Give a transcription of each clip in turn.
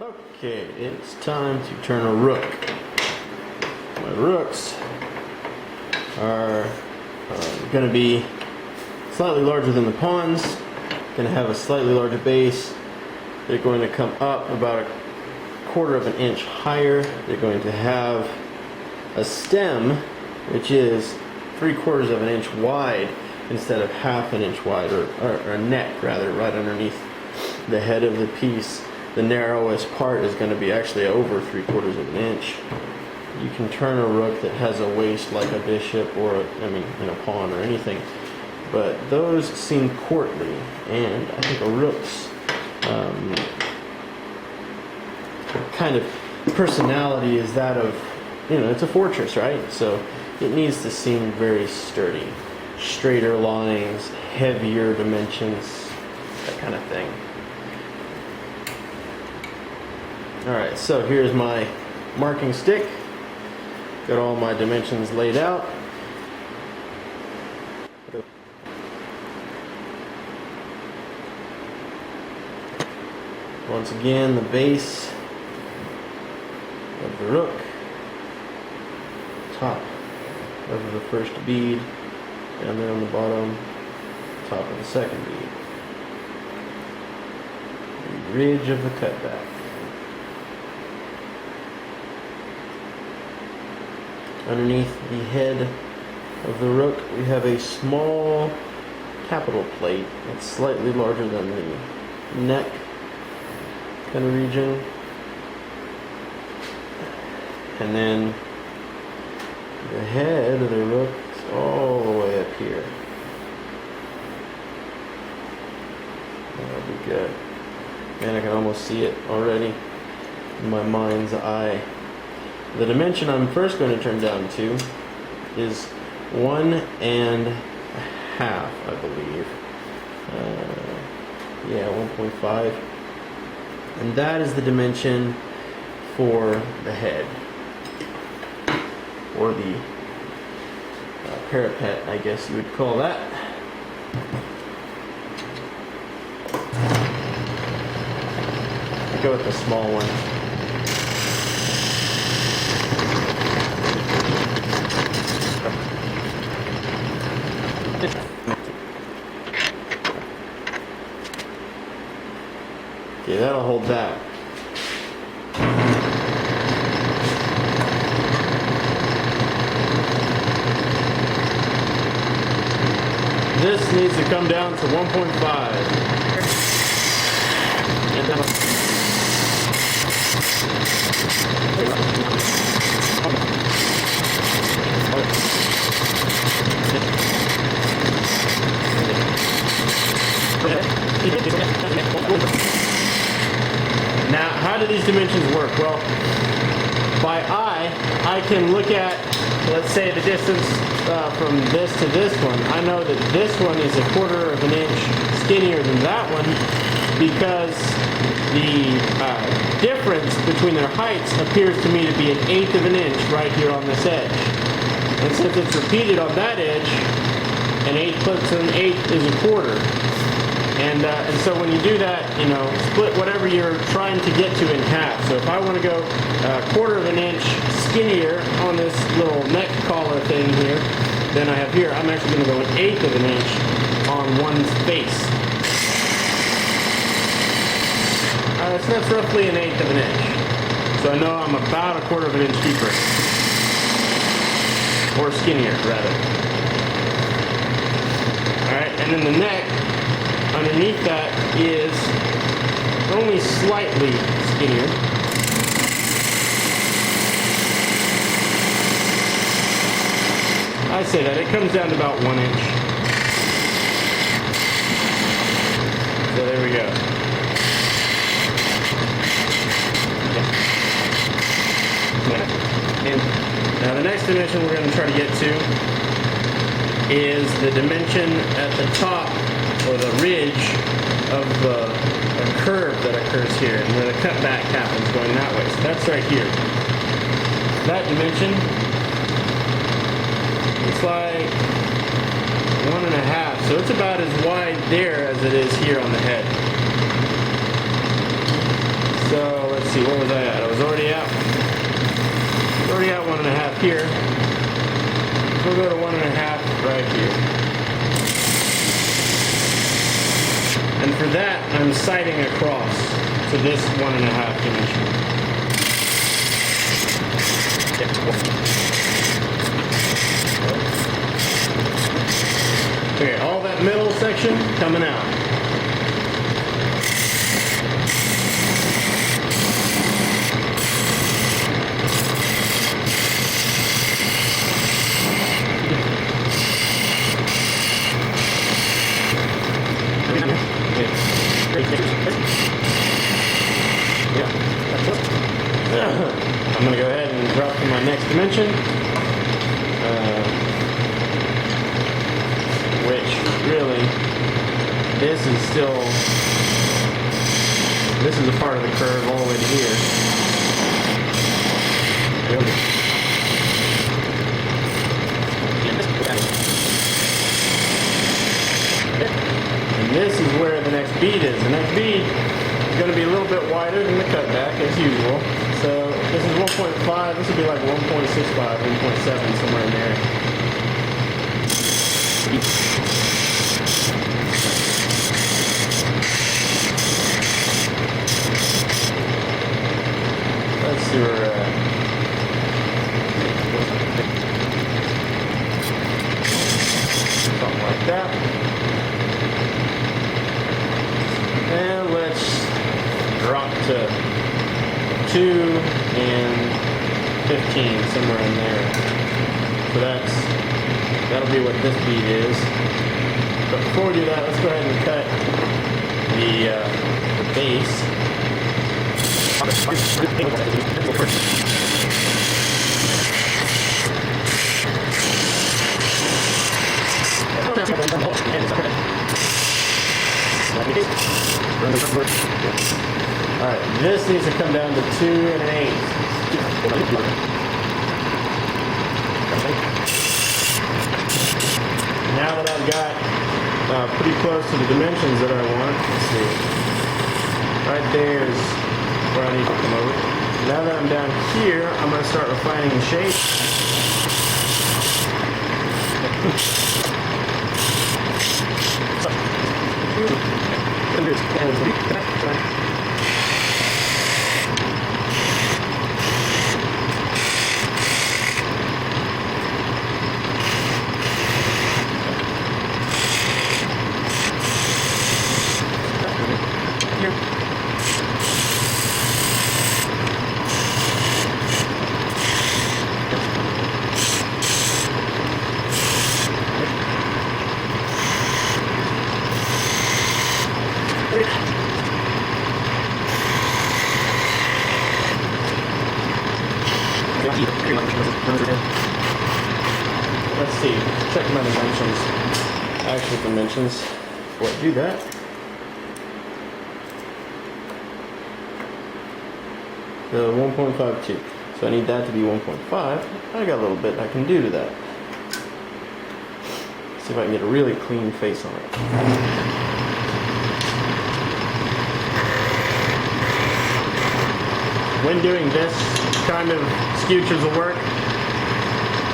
Okay, it's time to turn a rook. My rooks are going to be slightly larger than the pawns, going to have a slightly larger base. They're going to come up about 1/4 of an inch higher. They're going to have a stem which is 3/4 of an inch wide instead of 1/2 an inch wide, or a neck rather, right underneath the head of the piece. The narrowest part is going to be actually over 3/4 of an inch. You can turn a rook that has a waist like a bishop or a pawn or anything, but those seem courtly, and I think a rook's kind of personality is that of, it's a fortress, right? So it needs to seem very sturdy, straighter lines, heavier dimensions, that kind of thing. Alright, so here's my marking stick. Got all my dimensions laid out. Once again, the base of the rook, top of the first bead, down there on the bottom, top of the second bead. The ridge of the cutback. Underneath the head of the rook, we have a small capital plate that's slightly larger than the neck kind of region. And then the head of the rook is all the way up here. That'll be good. Man, I can almost see it already in my mind's eye. The dimension I'm first going to turn down to is 1 1/2, I believe. 1.5. And that is the dimension for the head, or the parapet, I guess you would call that. I go with the small one. Okay, that'll hold that. This needs to come down to 1.5. Now, how do these dimensions work? Well, by eye, I can look at, let's say, the distance from this to this one. I know that this one is 1/4 of an inch skinnier than that one because the difference between their heights appears to me to be 1/8 of an inch right here on this edge. And since it's repeated on that edge, an 1/8 plus an 1/8 is 1/4. And so when you do that, split whatever you're trying to get to in half. So if I want to go 1/4 of an inch skinnier on this little neck collar thing here than I have here, I'm actually going to go 1/8 of an inch on one face. So that's roughly 1/8 of an inch. So I know I'm about 1/4 of an inch deeper. Or skinnier, rather. Alright, and then the neck, underneath that, is only slightly skinnier. I say that, it comes down to about 1 inch. So there we go. And now the next dimension we're going to try to get to is the dimension at the top, or the ridge of the curve that occurs here, and where the cutback happens going that way. So that's right here. That dimension, it's like 1 1/2, so it's about as wide there as it is here on the head. So let's see, what was I at? I was already at 1.5 here. We'll go to 1.5 right here. And for that, I'm sighting across to this 1.5 dimension. Okay, all that middle section coming out. I'm going to go ahead and drop to my next dimension, which really, this is a part of the curve all the way to here. And this is where the next bead is. The next bead is going to be a little bit wider than the cutback as usual. So this is 1.5, this would be like 1.65, 1.7, somewhere in there. Let's see where we're at. Something like that. And let's drop to 2 and 15, somewhere in there. So that'll be what this bead is. But before we do that, let's go ahead and cut the base. Alright, this needs to come down to 2 1/8. Now that I've got pretty close to the dimensions that I want, let's see. Right there is where I need to come over. Now that I'm down here, I'm going to start refining the shape. Let's see, check my dimensions, actual dimensions, before I do that. The 1.52, so I need that to be 1.5. I got a little bit I can do to that. See if I can get a really clean face on it. When doing this kind of skew chisel work,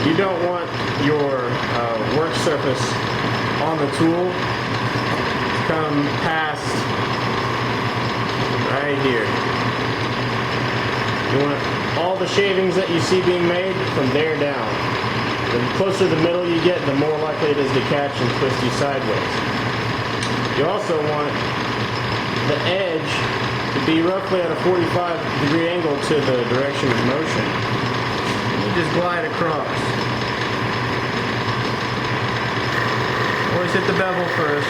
you don't want your work surface on the tool to come past right here. You want all the shavings that you see being made from there down. The closer to the middle you get, the more likely it is to catch and twist you sideways. You also want the edge to be roughly at a 45-degree angle to the direction of motion. You just glide across. Always hit the bevel first.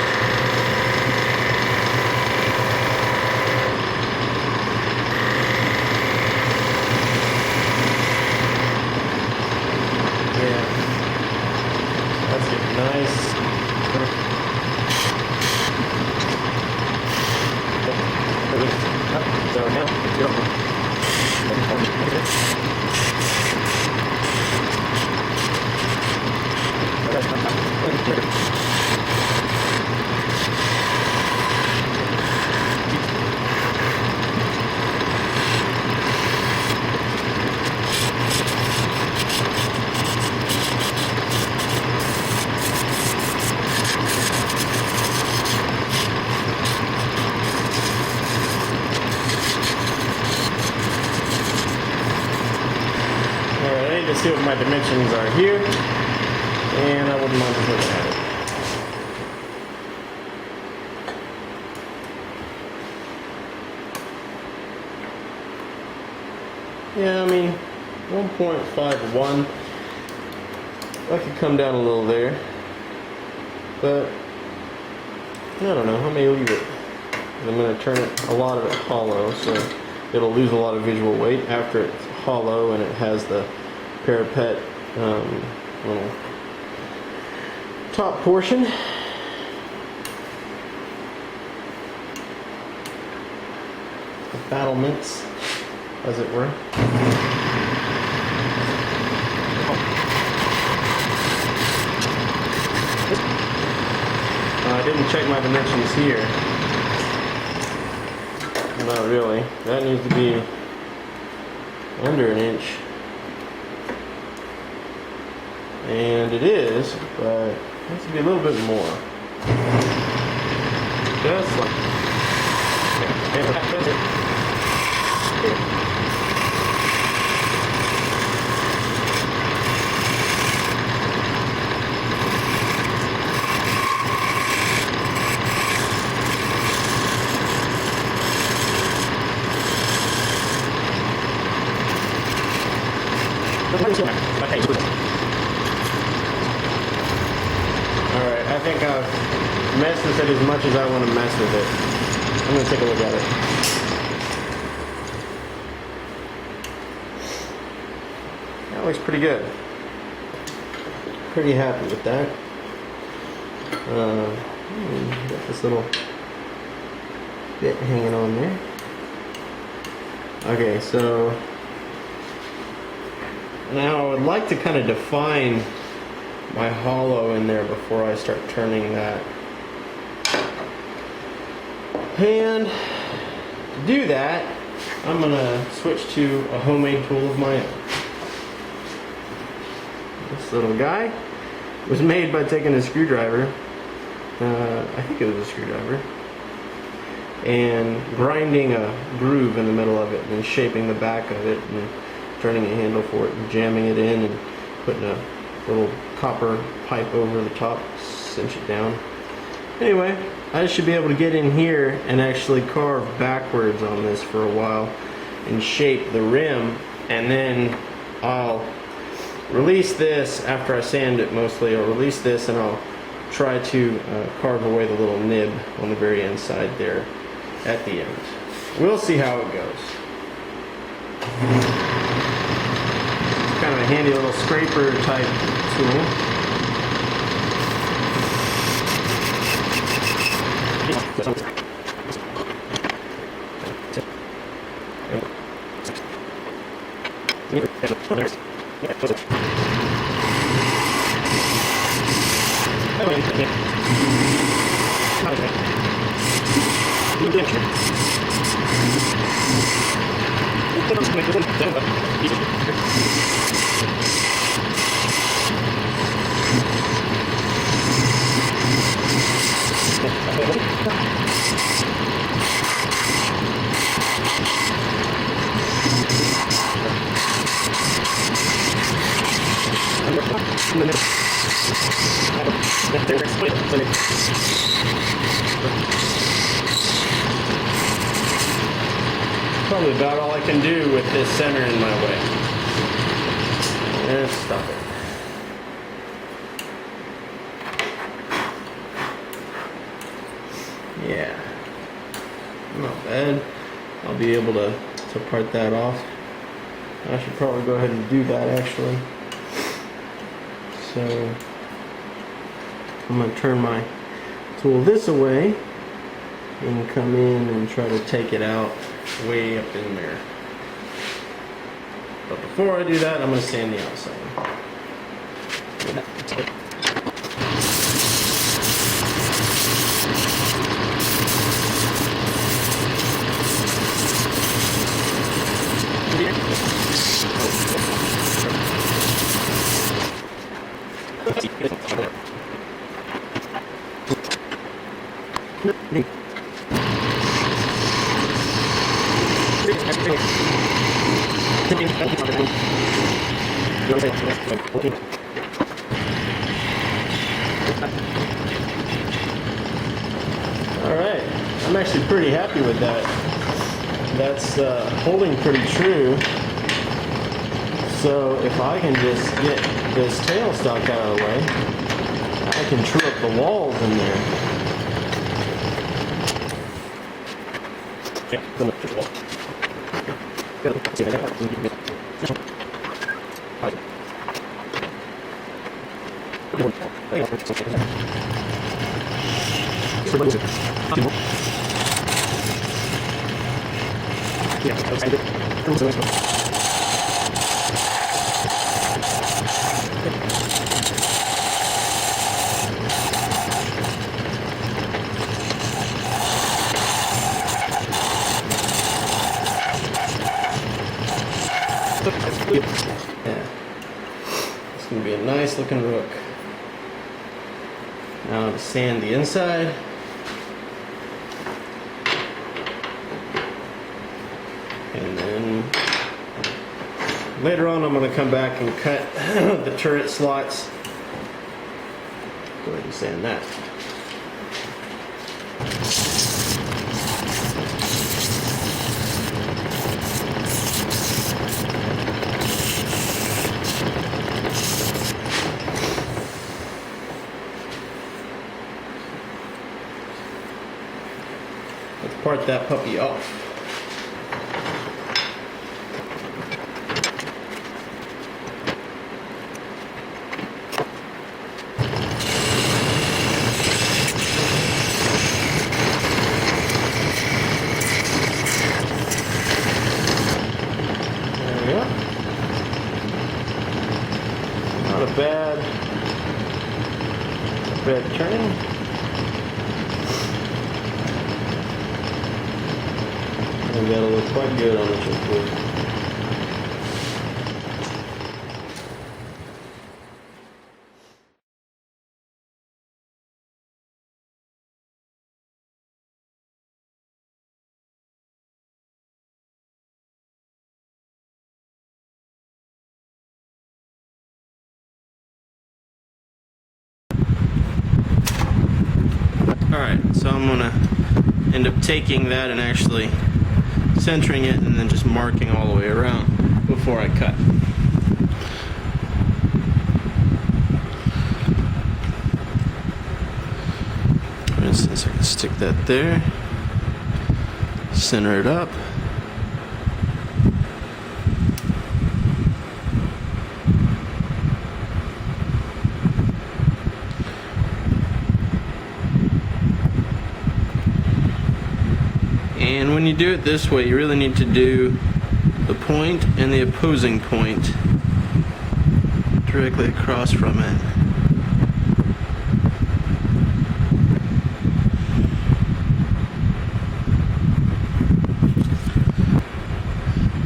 Yeah. That's it. Nice. So now, see what my dimensions are here, and I wouldn't mind just looking at it. Yeah, I mean, 1.51. I could come down a little there, but I don't know. I may leave it. I'm going to turn a lot of it hollow, so it'll lose a lot of visual weight after it's hollow and it has the parapet little top portion. The battlements, as it were. I didn't check my dimensions here. Not really. That needs to be under an inch. And it is, but it needs to be a little bit more. Just like Alright, I think I've messed with it as much as I want to mess with it. I'm going to take a look at it. That looks pretty good. Pretty happy with that. Got this little bit hanging on there. Okay, so now I would like to kind of define my hollow in there before I start turning that. And to do that, I'm going to switch to a homemade tool of my own. This little guy was made by taking a screwdriver, I think it was a screwdriver, and grinding a groove in the middle of it and then shaping the back of it and turning a handle for it and jamming it in and putting a little copper pipe over the top, cinch it down. Anyway, I should be able to get in here and actually carve backwards on this for a while and shape the rim, and then I'll release this after I sand it mostly. I'll release this and I'll try to carve away the little nib on the very inside there at the end. We'll see how it goes. Kind of a handy little scraper type tool. Probably about all I can do with this center in my way. Let's stop it. Yeah, not bad. I'll be able to part that off. I should probably go ahead and do that actually. So I'm going to turn my tool this away and come in and try to take it out way up in there. But before I do that, I'm going to sand the outside. Alright, I'm actually pretty happy with that. That's holding pretty true. So if I can just get this tailstock out of the way, I can true up the walls in there. Yeah, it's going to be a nice looking rook. Now to sand the inside. And then later on I'm going to come back and cut the turret slots. Go ahead and sand that. Let's part that puppy off. There we go. Not a bad turning. And that'll look quite good on the chipboard. Alright, so I'm gonna end up taking that and actually centering it and then just marking all the way around before I cut. For instance, I can stick that there, center it up. And when you do it this way, you really need to do the point and the opposing point directly across from it.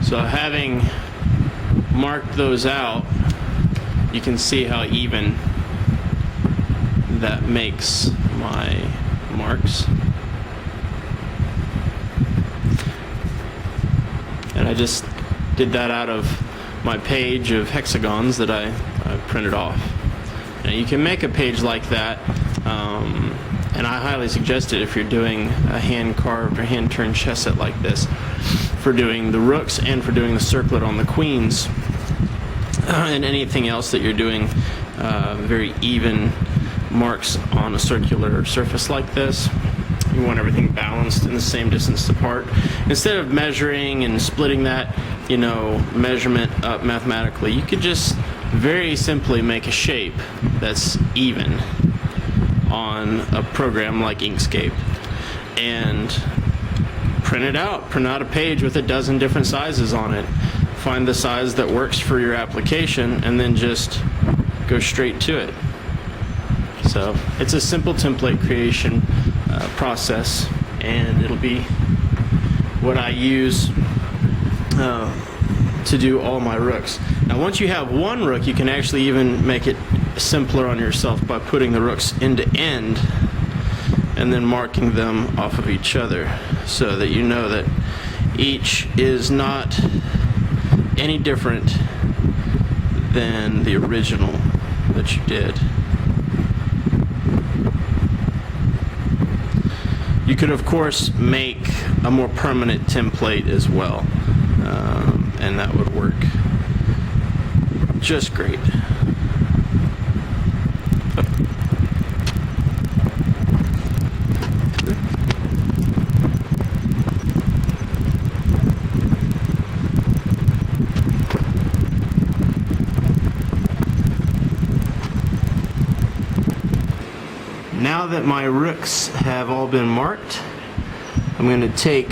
So having marked those out, you can see how even that makes my marks. And I just did that out of my page of hexagons that I printed off. Now you can make a page like that, and I highly suggest it if you're doing a hand-carved or hand-turned chess set like this, for doing the rooks and for doing the circlet on the queens, and anything else that you're doing very even marks on a circular surface like this. You want everything balanced in the same distance apart. Instead of measuring and splitting that, measurement up mathematically, you could just very simply make a shape that's even on a program like Inkscape and print it out. Print out a page with a dozen different sizes on it. Find the size that works for your application and then just go straight to it. So it's a simple template creation process, and it'll be what I use to do all my rooks. Now once you have one rook, you can actually even make it simpler on yourself by putting the rooks end to end and then marking them off of each other so that you know that each is not any different than the original that you did. You could of course make a more permanent template as well, and that would work just great. Now that my rooks have all been marked, I'm going to take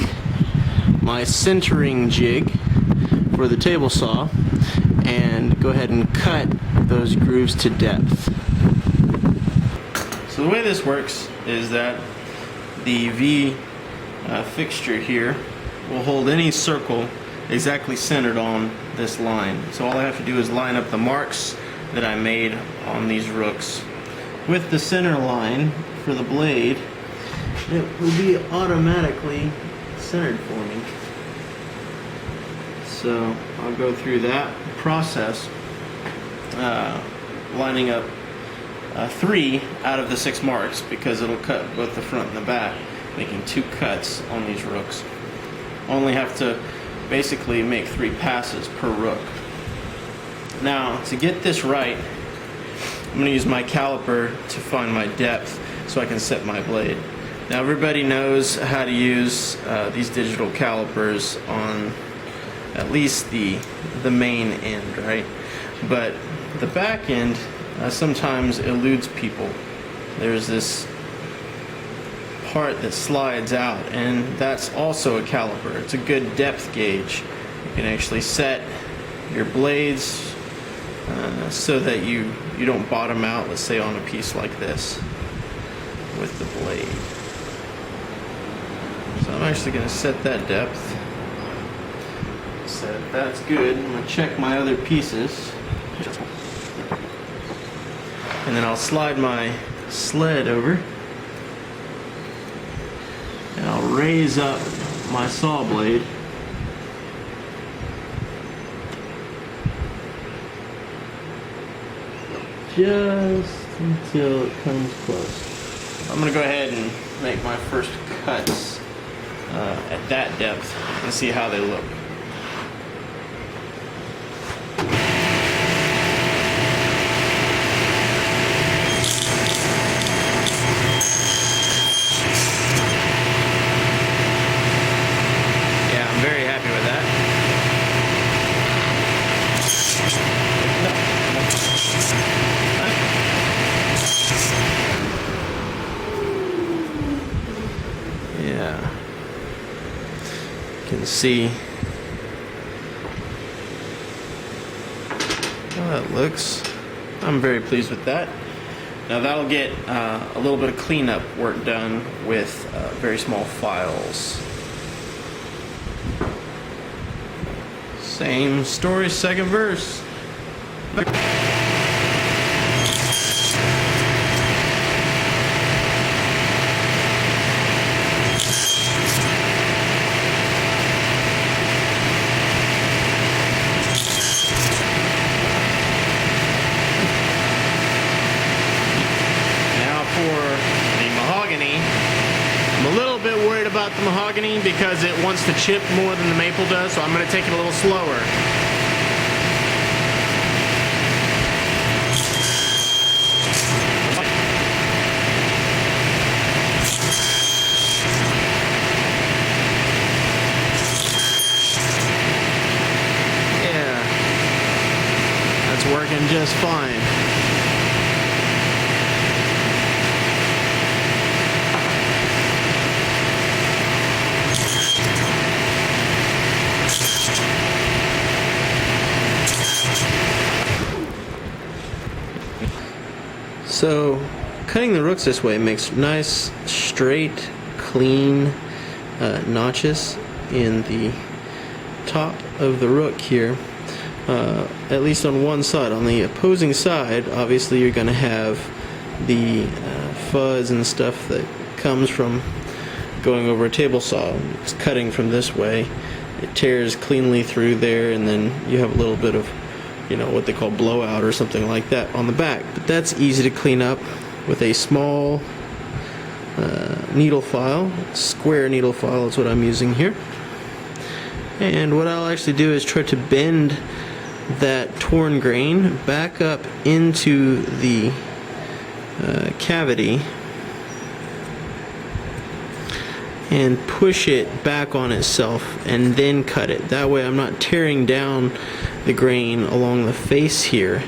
my centering jig for the table saw and go ahead and cut those grooves to depth. So the way this works is that the V fixture here will hold any circle exactly centered on this line. So all I have to do is line up the marks that I made on these rooks with the center line for the blade. It will be automatically centered for me. So I'll go through that process, lining up 3 out of the 6 marks, because it'll cut both the front and the back, making 2 cuts on these rooks. Only have to basically make 3 passes per rook. Now, to get this right, I'm going to use my caliper to find my depth so I can set my blade. Now everybody knows how to use these digital calipers on at least the main end, right? But the back end sometimes eludes people. There's this part that slides out, and that's also a caliper. It's a good depth gauge. You can actually set your blades so that you don't bottom out, let's say on a piece like this with the blade. So I'm actually going to set that depth. So that's good. I'm going to check my other pieces, and then I'll slide my sled over and I'll raise up my saw blade just until it comes close. I'm going to go ahead and make my first cuts at that depth and see how they look. Yeah, I'm very happy with that. Yeah, you can see how that looks. I'm very pleased with that. Now that'll get a little bit of cleanup work done with very small files. Same story, second verse. I'm a little bit worried about the mahogany because it wants to chip more than the maple does, so I'm going to take it a little slower. Yeah, that's working just fine. So cutting the rooks this way makes nice, straight, clean notches in the top of the rook here, at least on one side. On the opposing side, obviously you're going to have the fuzz and stuff that comes from going over a table saw. It's cutting from this way. It tears cleanly through there, and then you have a little bit of, you know, what they call blowout or something like that on the back. But that's easy to clean up with a small needle file. Square needle file is what I'm using here. And what I'll actually do is try to bend that torn grain back up into the cavity and push it back on itself and then cut it. That way I'm not tearing down the grain along the face here.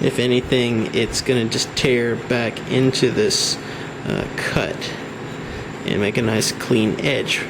If anything, it's going to just tear back into this cut and make a nice clean edge.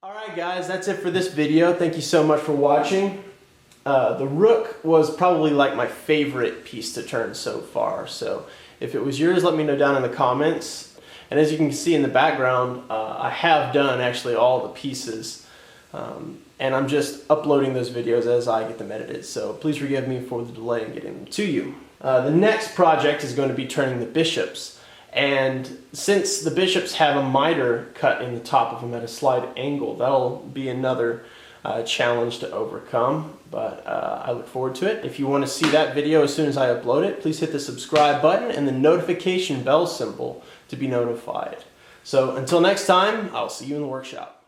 Alright guys, that's it for this video. Thank you so much for watching. The rook was probably like my favorite piece to turn so far, so if it was yours, let me know down in the comments. And as you can see in the background, I have done actually all the pieces, and I'm just uploading those videos as I get them edited, so please forgive me for the delay in getting them to you. The next project is going to be turning the bishops. And since the bishops have a miter cut in the top of them at a slight angle, that'll be another challenge to overcome, but I look forward to it. If you want to see that video as soon as I upload it, please hit the subscribe button and the notification bell symbol to be notified. So until next time, I'll see you in the workshop.